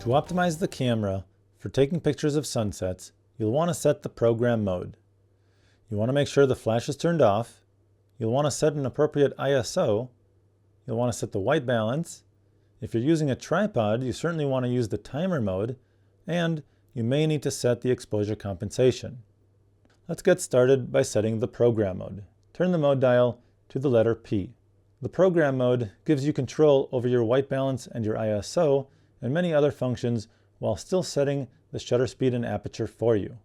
To optimize the camera for taking pictures of sunsets, you'll want to set the program mode. You want to make sure the flash is turned off. You'll want to set an appropriate ISO. You'll want to set the white balance. If you're using a tripod, you certainly want to use the timer mode, and you may need to set the exposure compensation. Let's get started by setting the program mode. Turn the mode dial to the letter P. The program mode gives you control over your white balance and your ISO and many other functions while still setting the shutter speed and aperture for you.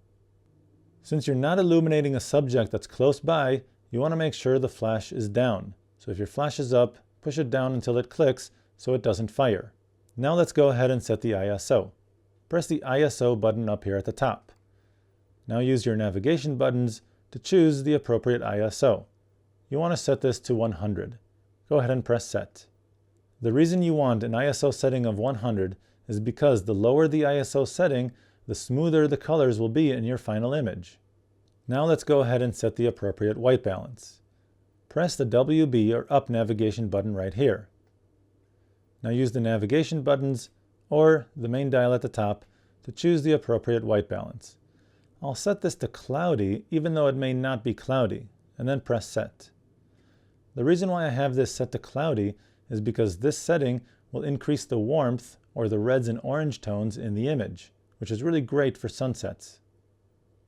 Since you're not illuminating a subject that's close by, you want to make sure the flash is down. So if your flash is up, push it down until it clicks so it doesn't fire. Now let's go ahead and set the ISO. Press the ISO button up here at the top. Now use your navigation buttons to choose the appropriate ISO. You want to set this to 100. Go ahead and press set. The reason you want an ISO setting of 100 is because the lower the ISO setting, the smoother the colors will be in your final image. Now let's go ahead and set the appropriate white balance. Press the WB or up navigation button right here. Now use the navigation buttons or the main dial at the top to choose the appropriate white balance. I'll set this to cloudy even though it may not be cloudy, and then press set. The reason why I have this set to cloudy is because this setting will increase the warmth or the reds and orange tones in the image, which is really great for sunsets.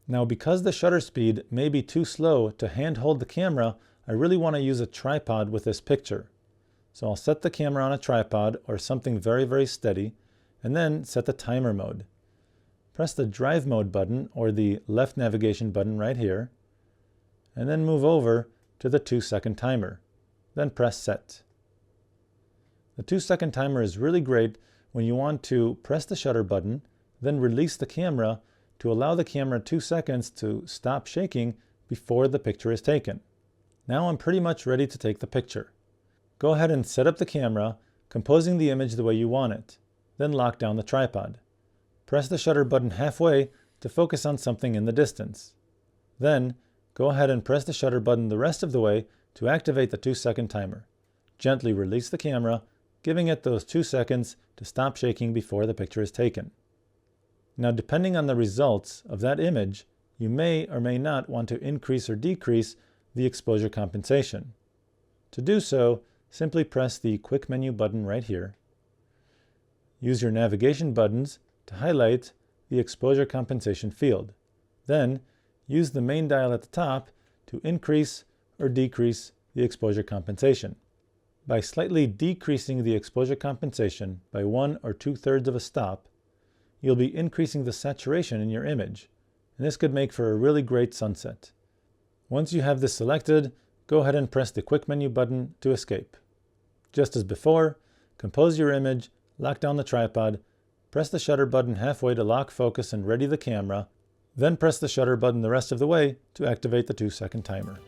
Now because the shutter speed may be too slow to hand-hold the camera, I really want to use a tripod with this picture. So I'll set the camera on a tripod or something very steady, and then set the timer mode. Press the drive mode button or the left navigation button right here, and then move over to the 2-second timer. Then press set. The 2-second timer is really great when you want to press the shutter button, then release the camera to allow the camera 2 seconds to stop shaking before the picture is taken. Now I'm pretty much ready to take the picture. Go ahead and set up the camera, composing the image the way you want it. Then lock down the tripod. Press the shutter button halfway to focus on something in the distance. Then go ahead and press the shutter button the rest of the way to activate the 2-second timer. Gently release the camera, giving it those 2 seconds to stop shaking before the picture is taken. Now depending on the results of that image, you may or may not want to increase or decrease the exposure compensation. To do so, simply press the quick menu button right here. Use your navigation buttons to highlight the exposure compensation field. Then use the main dial at the top to increase or decrease the exposure compensation. By slightly decreasing the exposure compensation by 1 or 2/3 of a stop, you'll be increasing the saturation in your image, and this could make for a really great sunset. Once you have this selected, go ahead and press the quick menu button to escape. Just as before, compose your image, lock down the tripod, press the shutter button halfway to lock focus and ready the camera, then press the shutter button the rest of the way to activate the 2-second timer.